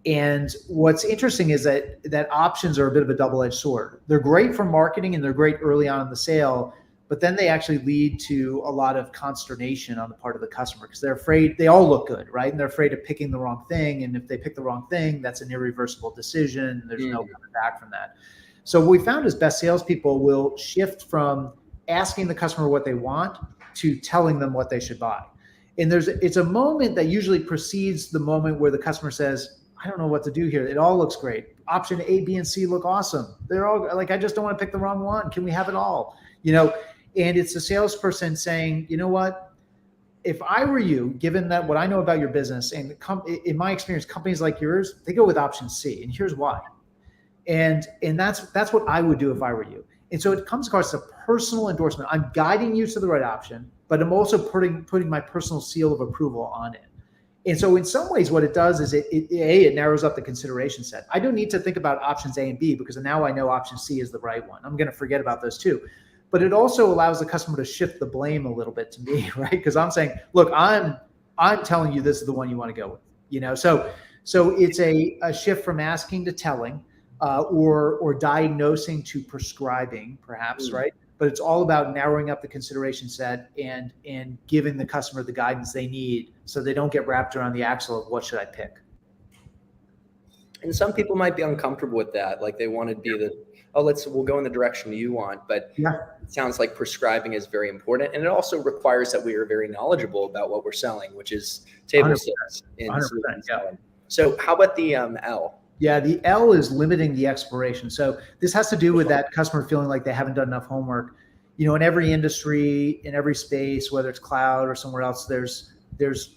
And what's interesting is that options are a bit of a double-edged sword. They're great for marketing and they're great early on in the sale, but then they actually lead to a lot of consternation on the part of the customer because they're afraid. They all look good, right? And they're afraid of picking the wrong thing. And if they pick the wrong thing, that's an irreversible decision. There's no coming back from that. So what we found is best salespeople will shift from asking the customer what they want to telling them what they should buy. And it's a moment that usually precedes the moment where the customer says, I don't know what to do here. It all looks great. Option A, B, and C look awesome. They're all like, I just don't want to pick the wrong one. Can we have it all? And it's the salesperson saying, you know what? If I were you, given that what I know about your business and in my experience, companies like yours, they go with option C, and here's why. And that's what I would do if I were you. And so it comes across as a personal endorsement. I'm guiding you to the right option, but I'm also putting my personal seal of approval on it. And so in some ways, what it does is it narrows up the consideration set. I don't need to think about options A and B because now I know option C is the right one. I'm going to forget about those two. But it also allows the customer to shift the blame a little bit to me, right? Because I'm saying, look, I'm telling you this is the one you want to go with. So it's a shift from asking to telling, or diagnosing to prescribing, perhaps, right? But it's all about narrowing up the consideration set and giving the customer the guidance they need so they don't get wrapped around the axle of what should I pick. And some people might be uncomfortable with that. Like they want to be we'll go in the direction you want, but it sounds like prescribing is very important. And it also requires that we are very knowledgeable about what we're selling, which is table stakes. So how about the L? Yeah, the L is limiting the expiration. So this has to do with that customer feeling like they haven't done enough homework. In every industry, in every space, whether it's cloud or somewhere else, there's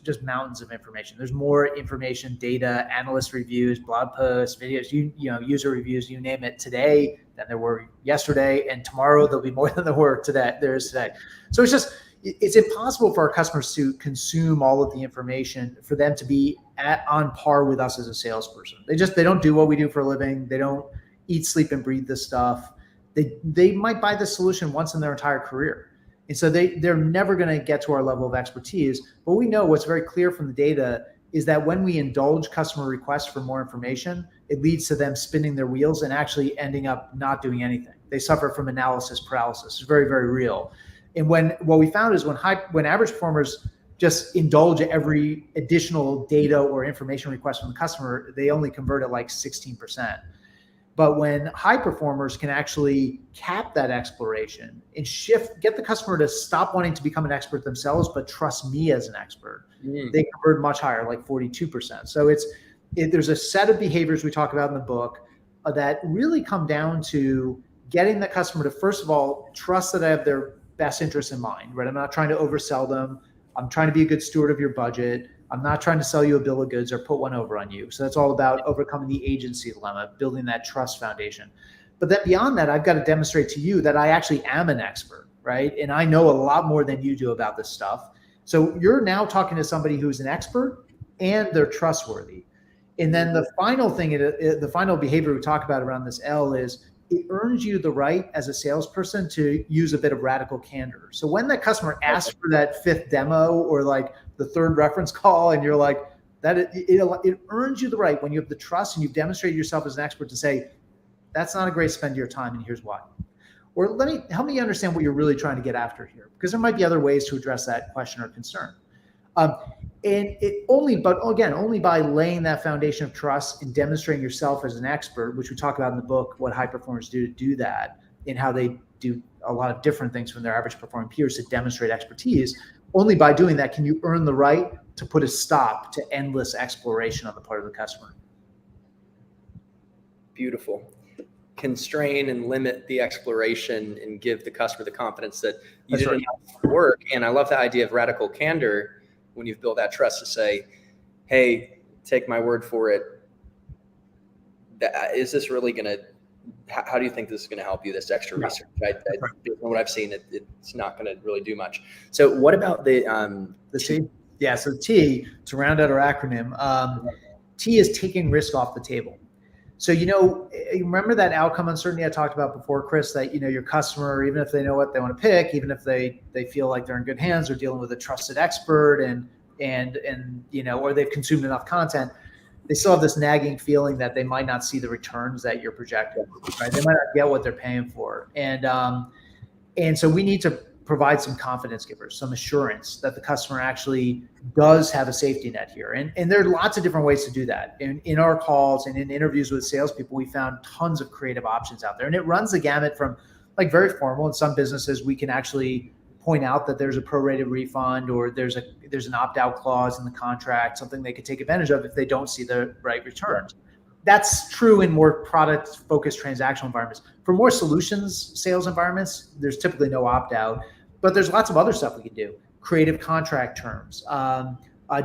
just mountains of information. There's more information, data, analyst reviews, blog posts, videos, user reviews, you name it, today than there were yesterday, and tomorrow there'll be more than there is today. So it's impossible for our customers to consume all of the information for them to be on par with us as a salesperson. They don't do what we do for a living. They don't eat, sleep, and breathe this stuff. They might buy the solution once in their entire career. And so they're never going to get to our level of expertise. But we know what's very clear from the data is that when we indulge customer requests for more information, it leads to them spinning their wheels and actually ending up not doing anything. They suffer from analysis paralysis. It's very, very real. And what we found is when average performers just indulge every additional data or information request from the customer, they only convert at like 16%. But when high performers can actually cap that exploration and get the customer to stop wanting to become an expert themselves, but trust me as an expert, they convert much higher, like 42%. So there's a set of behaviors we talk about in the book. that really come down to getting the customer to, first of all, trust that I have their best interests in mind, right? I'm not trying to oversell them. I'm trying to be a good steward of your budget. I'm not trying to sell you a bill of goods or put one over on you. So that's all about overcoming the agency dilemma, building that trust foundation. But then beyond that, I've got to demonstrate to you that I actually am an expert, right? And I know a lot more than you do about this stuff. So you're now talking to somebody who's an expert and they're trustworthy. And then the final thing, the final behavior we talk about around this L is it earns you the right as a salesperson to use a bit of radical candor. So when that customer asks for that fifth demo or like the third reference call, and you're like, it earns you the right when you have the trust and you've demonstrated yourself as an expert to say, that's not a great spend of your time, and here's why. Or help me understand what you're really trying to get after here, because there might be other ways to address that question or concern. And only by laying that foundation of trust and demonstrating yourself as an expert, which we talk about in the book, what high performers do to do that, and how they do a lot of different things from their average performing peers to demonstrate expertise. Only by doing that can you earn the right to put a stop to endless exploration on the part of the customer. Beautiful. Constrain and limit the exploration and give the customer the confidence that you did enough work. And I love the idea of radical candor when you've built that trust to say, hey, take my word for it. Is this really going to, how do you think this is going to help you, this extra research? Based on what I've seen, it's not going to really do much. So what about the T? Yeah, so T, to round out our acronym, T is taking risk off the table. So, remember that outcome uncertainty I talked about before, Chris, that, your customer, even if they know what they want to pick, even if they feel like they're in good hands, they're dealing with a trusted expert and or they've consumed enough content, they still have this nagging feeling that they might not see the returns that you're projecting, right? They might not get what they're paying for. And so we need to provide some confidence givers, some assurance that the customer actually does have a safety net here. And there are lots of different ways to do that. In our calls and in interviews with salespeople, we found tons of creative options out there. And it runs the gamut from like very formal. In some businesses, we can actually point out that there's a prorated refund or there's an opt-out clause in the contract, something they could take advantage of if they don't see the right returns. That's true in more product-focused transactional environments. For more solutions sales environments, there's typically no opt-out, but there's lots of other stuff we can do. Creative contract terms,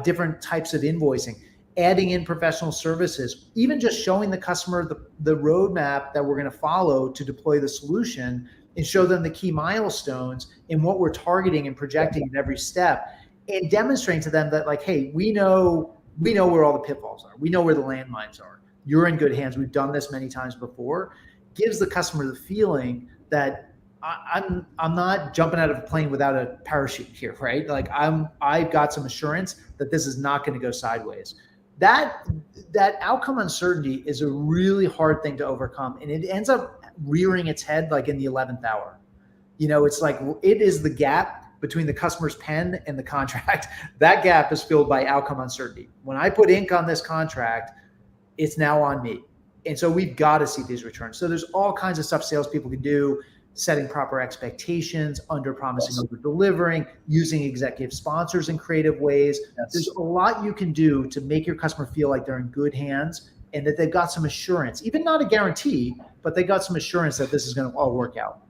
different types of invoicing, adding in professional services, even just showing the customer the roadmap that we're going to follow to deploy the solution and show them the key milestones and what we're targeting and projecting in every step, and demonstrating to them that, like, hey, we know where all the pitfalls are. We know where the landmines are. You're in good hands. We've done this many times before. Gives the customer the feeling that I'm not jumping out of a plane without a parachute here, right? Like I've got some assurance that this is not going to go sideways. That outcome uncertainty is a really hard thing to overcome, and it ends up rearing its head like in the 11th hour. It's like it is the gap between the customer's pen and the contract. That gap is filled by outcome uncertainty. When I put ink on this contract, it's now on me. And so we've got to see these returns. So there's all kinds of stuff salespeople can do, setting proper expectations, under promising, over delivering, using executive sponsors in creative ways. Yes. There's a lot you can do to make your customer feel like they're in good hands and that they've got some assurance, even not a guarantee, but they got some assurance that this is going to all work out.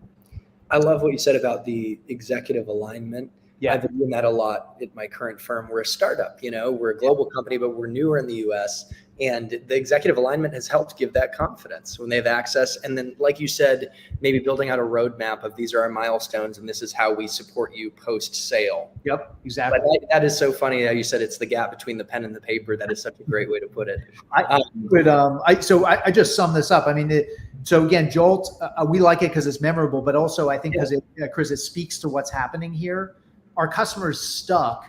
I love what you said about the executive alignment. Yeah, I've been doing that a lot at my current firm. We're a startup, we're a global company, but we're newer in the US. And the executive alignment has helped give that confidence when they have access. And then, like you said, maybe building out a roadmap of these are our milestones and this is how we support you post-sale. Yep, exactly. But that is so funny how you said it's the gap between the pen and the paper. That is such a great way to put it. I just sum this up. I mean, so again, Jolt, we like it because it's memorable, but also I think because Chris, it speaks to what's happening here. Our customers stuck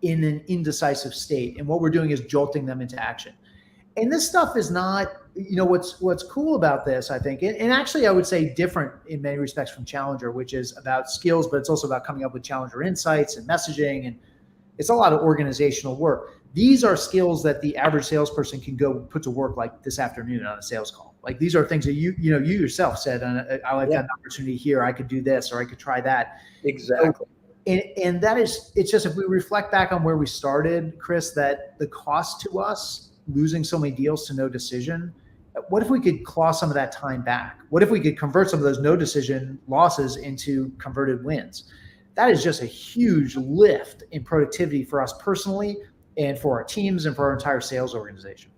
in an indecisive state, and what we're doing is jolting them into action. And this stuff is not, what's cool about this, I think, and actually I would say different in many respects from Challenger, which is about skills, but it's also about coming up with Challenger insights and messaging, and it's a lot of organizational work. These are skills that the average salesperson can go put to work like this afternoon on a sales call. Like these are things that you yourself said, I like that opportunity here, I could do this, or I could try that. Exactly. And that is, it's just, if we reflect back on where we started, Chris, that the cost to us losing so many deals to no decision what if we could claw some of that time back? What if we could convert some of those no decision losses into converted wins? That is just a huge lift in productivity for us personally and for our teams and for our entire sales organization.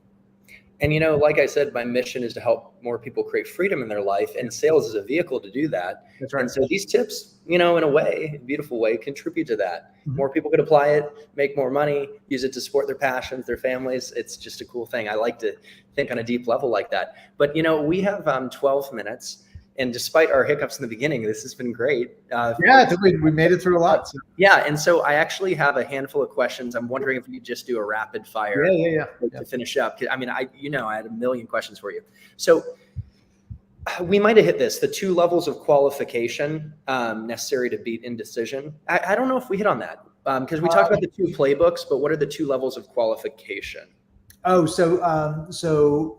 And, like I said, my mission is to help more people create freedom in their life, and sales is a vehicle to do that. That's right. And so these tips, in a way, a beautiful way, contribute to that. More people could apply it, make more money, use it to support their passions, their families. It's just a cool thing. I like to think on a deep level like that. But, we have 12 minutes. And despite our hiccups in the beginning, this has been great. I think we made it through a lot. So. Yeah, and so I actually have a handful of questions. I'm wondering if we could just do a rapid fire to finish up. I mean, I had a million questions for you. So we might have hit this, the 2 levels of qualification necessary to beat indecision. I don't know if we hit on that because we talked about the 2 playbooks, but what are the 2 levels of qualification? So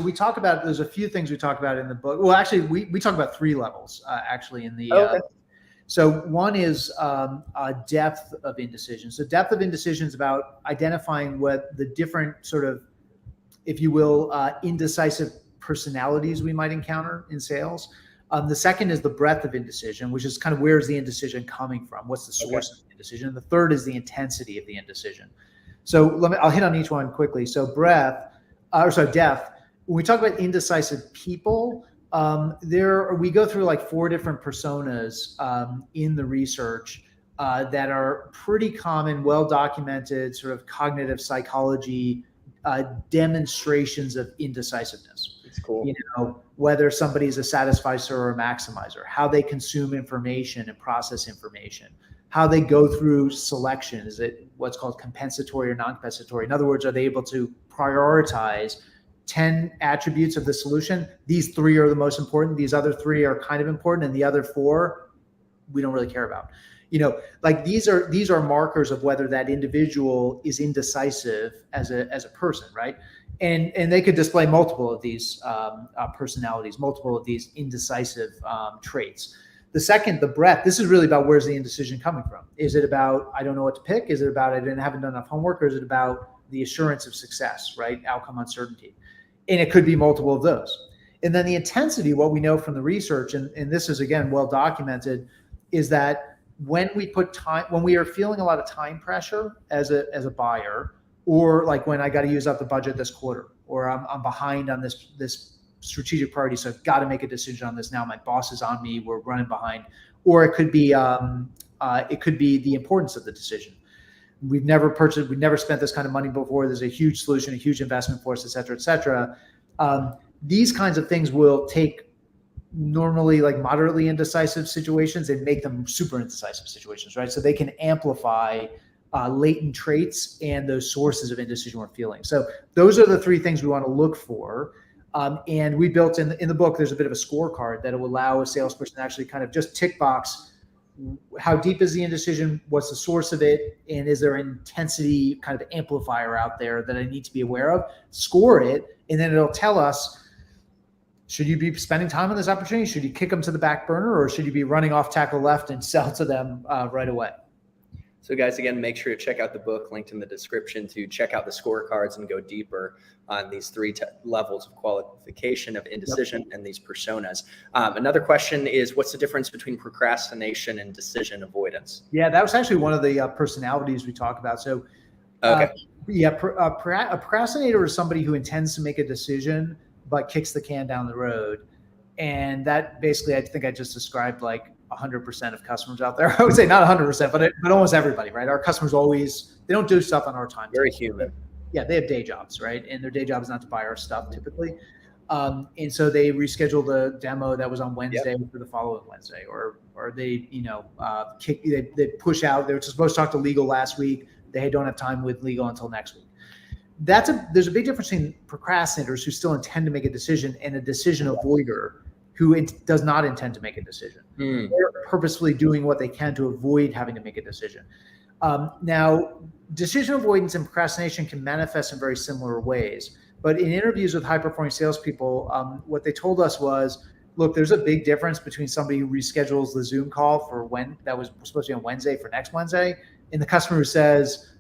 we talk about, there's a few things we talk about in the book. Well, actually, we talk about 3 levels actually in the. Okay. So one is depth of indecision. So depth of indecision is about identifying what the different sort of, if you will, indecisive personalities we might encounter in sales. The second is the breadth of indecision, which is kind of where's the indecision coming from? What's the source of the indecision? And the third is the intensity of the indecision. So I'll hit on each one quickly. So depth. When we talk about indecisive people, we go through like 4 different personas in the research that are pretty common, well-documented sort of cognitive psychology demonstrations of indecisiveness. It's cool. Whether somebody's a satisficer or a maximizer, how they consume information and process information, how they go through selection. Is it what's called compensatory or non-compensatory? In other words, are they able to prioritize 10 attributes of the solution? These 3 are the most important. These other 3 are kind of important. And the other 4, we don't really care about. Like these are markers of whether that individual is indecisive as a person, right? And they could display multiple of these personalities, multiple of these indecisive traits. The second, the breadth, this is really about where's the indecision coming from? Is it about, I don't know what to pick? Is it about, I haven't done enough homework? Or is it about the assurance of success, right? Outcome uncertainty. And it could be multiple of those. And then the intensity, what we know from the research, and this is again, well documented, is that when we are feeling a lot of time pressure as a buyer, or like when I got to use up the budget this quarter, or I'm behind on this strategic priority, so I've got to make a decision on this now. My boss is on me. We're running behind. Or it could be the importance of the decision. We've never spent this kind of money before. There's a huge solution, a huge investment for us, et cetera, et cetera. These kinds of things will take normally like moderately indecisive situations and make them super indecisive situations, right? So they can amplify latent traits and those sources of indecision we're feeling. So those are the 3 things we want to look for. And we built in the book, there's a bit of a scorecard that will allow a salesperson to actually kind of just tick box. How deep is the indecision? What's the source of it? And is there an intensity kind of amplifier out there that I need to be aware of? Score it, and then it'll tell us, should you be spending time on this opportunity? Should you kick them to the back burner, or should you be running off tackle left and sell to them right away? So guys, again, make sure to check out the book linked in the description to check out the scorecards and go deeper on these 3 levels of qualification of indecision and these personas. Another question is, what's the difference between procrastination and decision avoidance? Yeah, that was actually one of the personalities we talk about. So a procrastinator is somebody who intends to make a decision but kicks the can down the road. And that basically, I think I just described like 100% of customers out there. I would say not 100%, but almost everybody, right? Our customers they don't do stuff on our time. Very human. Yeah, they have day jobs, right? And their day job is not to buy our stuff typically. And so they reschedule the demo that was on Wednesday for the following Wednesday, or they, they push out. They were supposed to talk to legal last week. They don't have time with legal until next week. There's a big difference between procrastinators who still intend to make a decision and a decision avoider who does not intend to make a decision. They're purposefully doing what they can to avoid having to make a decision. Now, decision avoidance and procrastination can manifest in very similar ways. But in interviews with high-performing salespeople, what they told us was, look, there's a big difference between somebody who reschedules the Zoom call for when that was supposed to be on Wednesday for next Wednesday, and the customer who says,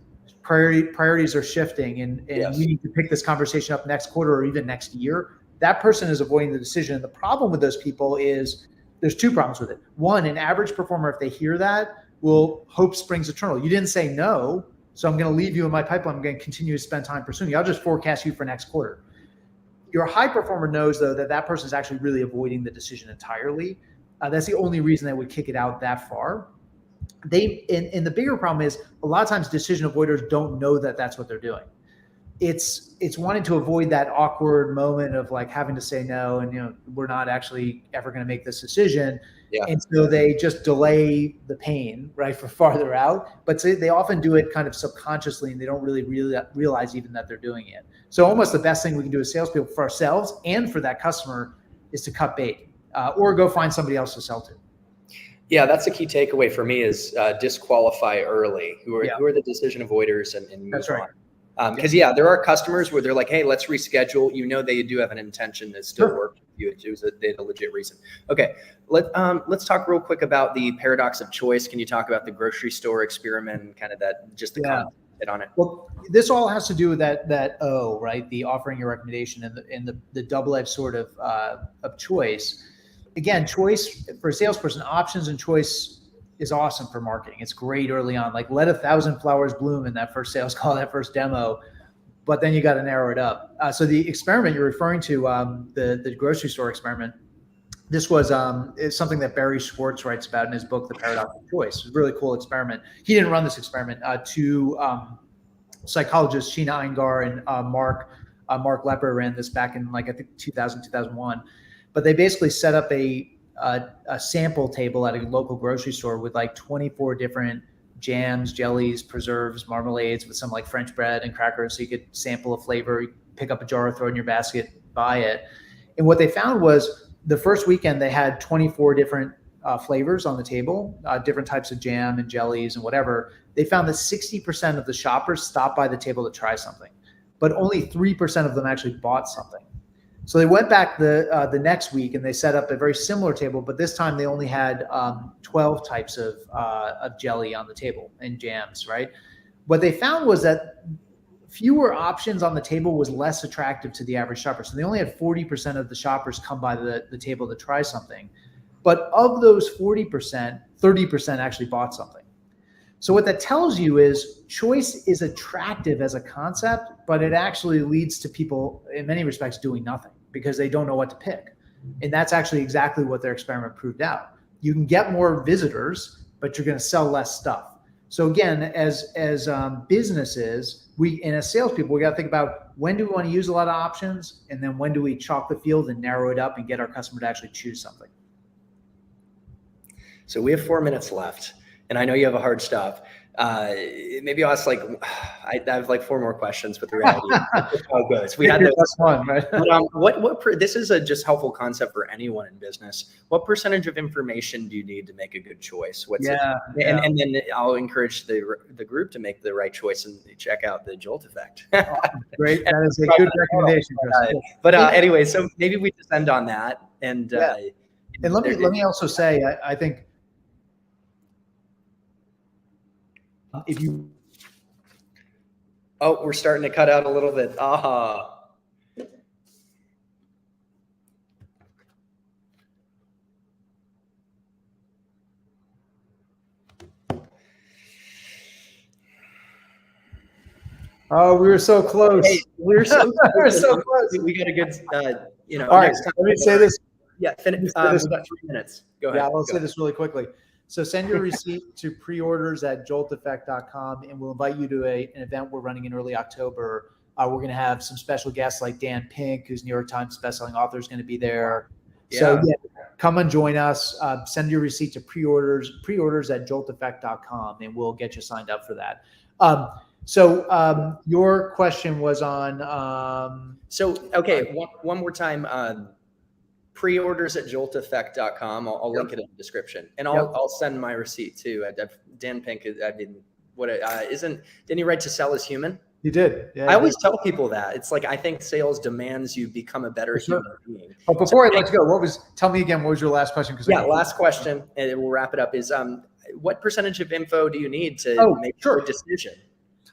priorities are shifting and Yes. you need to pick this conversation up next quarter or even next year, that person is avoiding the decision. And the problem with those people is there's two problems with it. One, an average performer, if they hear that, will hope springs eternal. You didn't say no, so I'm going to leave you in my pipeline. I'm going to continue to spend time pursuing you. I'll just forecast you for next quarter. Your high performer knows, though, that person is actually really avoiding the decision entirely. That's the only reason they would kick it out that far. And the bigger problem is a lot of times decision avoiders don't know that that's what they're doing. It's wanting to avoid that awkward moment of like having to say no, and we're not actually ever going to make this decision. Yeah. And so they just delay the pain, right, for farther out. But they often do it kind of subconsciously, and they don't really realize even that they're doing it. So almost the best thing we can do as salespeople for ourselves and for that customer is to cut bait or go find somebody else to sell to. Yeah, that's the key takeaway for me is disqualify early. Who are the decision avoiders and move That's right. on. Because there are customers where they're like, hey, let's reschedule. They do have an intention to still work with you. They had a legit reason. Okay, let's talk real quick about the paradox of choice. Can you talk about the grocery store experiment and kind of that, just the concept on it? Well, this all has to do with that O, right? The offering your recommendation and the double-edged sword of choice. Again, choice for a salesperson, options and choice is awesome for marketing. It's great early on. Like let 1,000 flowers bloom in that first sales call, that first demo, but then you got to narrow it up. So the experiment you're referring to, the grocery store experiment, this was is something that Barry Schwartz writes about in his book, The Paradox of Choice. It's a really cool experiment. He didn't run this experiment. Two psychologists, Sheena Iyengar and Mark Lepper, ran this back in I think 2000, 2001. But they basically set up a sample table at a local grocery store with 24 different jams, jellies, preserves, marmalades with some French bread and crackers. So you could sample a flavor, pick up a jar, throw it in your basket, buy it. And what they found was the first weekend they had 24 different flavors on the table, different types of jam and jellies and whatever. They found that 60% of the shoppers stopped by the table to try something, but only 3% of them actually bought something. So they went back the next week and they set up a very similar table, but this time they only had 12 types of jelly on the table and jams, right? What they found was that fewer options on the table was less attractive to the average shopper. So they only had 40% of the shoppers come by the table to try something. But of those 40%, 30% actually bought something. So what that tells you is choice is attractive as a concept, but it actually leads to people in many respects doing nothing because they don't know what to pick. And that's actually exactly what their experiment proved out. You can get more visitors, but you're going to sell less stuff. So again, as businesses, and as salespeople, we got to think about when do we want to use a lot of options, and then when do we chalk the field and narrow it up and get our customer to actually choose something. So we have 4 minutes left. And I know you have a hard stop. Maybe I'll ask I have 4 more questions, but the reality is how it goes. We had this one, right? But this is a just helpful concept for anyone in business. What percentage of information do you need to make a good choice? And then I'll encourage the group to make the right choice and check out the Jolt Effect. Great, that is a good recommendation, Chris. But anyway, so maybe we just end on that. And let me also say, I think. We're starting to cut out a little bit. Oh, we were so close. Hey, we were so close. We got a good, All right, let me say this. Yeah, finish. We got 3 minutes. Go ahead. Yeah, I'll say this really quickly. So send your receipt to preorders at jolteffect.com, and we'll invite you to an event we're running in early October. We're going to have some special guests like Dan Pink, who's New York Times bestselling author, is going to be there. Yeah. So come and join us. Send your receipt to preorders at jolteffect.com, and we'll get you signed up for that. So your question was on. One more time. Preorders at jolteffect.com. I'll link it in the description, and I'll send my receipt too. Dan Pink, didn't he write To Sell is Human? He did. Yeah, I always tell people that it's I think sales demands you become a better human being. But before I let you go, tell me again, what was your last question? Last question, and we'll wrap it up. Is what percentage of info do you need to make a decision?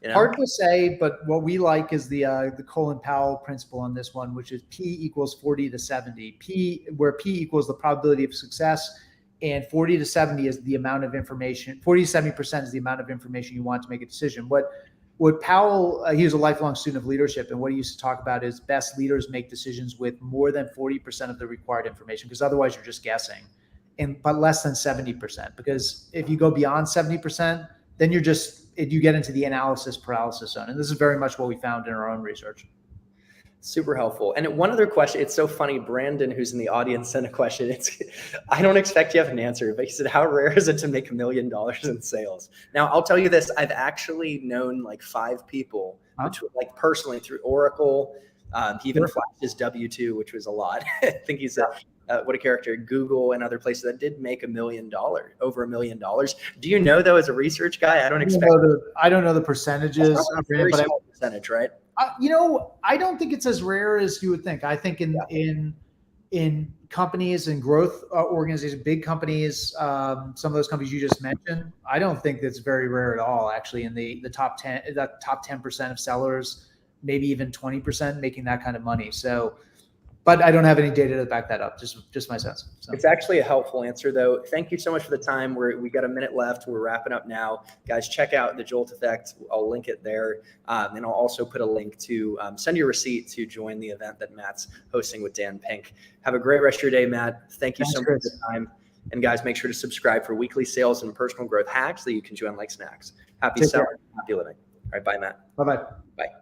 You know? Hard to say, but what we like is the Colin Powell principle on this one, which is P equals 40 to 70. Where P equals the probability of success, and 40 to 70 is the amount of information. 40 to 70% is the amount of information you want to make a decision. What Powell, he was a lifelong student of leadership, and what he used to talk about is best leaders make decisions with more than 40% of the required information, because otherwise you're just guessing, but less than 70%. Because if you go beyond 70%, then you get into the analysis paralysis zone. And this is very much what we found in our own research. Super helpful. And one other question, it's so funny, Brandon, who's in the audience, sent a question. I don't expect you have an answer, but he said, how rare is it to make $1 million in sales? Now, I'll tell you this, I've actually known like 5 people, like personally through Oracle. He even flashed his W-2, which was a lot. I think he's what a character, Google and other places that did make $1 million, over $1 million. Do you know though, as a research guy, I don't know the percentages, very small percentage, right? I don't think it's as rare as you would think. I think in companies and growth organizations, big companies, some of those companies you just mentioned, I don't think that's very rare at all. Actually, in the top 10% of sellers, maybe even 20% making that kind of money. So, but I don't have any data to back that up. Just my sense. So. It's actually a helpful answer, though. Thank you so much for the time. We got a minute left. We're wrapping up now. Guys, check out the Jolt Effect. I'll link it there. And I'll also put a link to send your receipt to join the event that Matt's hosting with Dan Pink. Have a great rest of your day, Matt. Thank you so much for the time. And guys, make sure to subscribe for weekly sales and personal growth hacks that you can chew on like snacks. Happy selling, happy living. All right, bye, Matt. Bye-bye. Bye.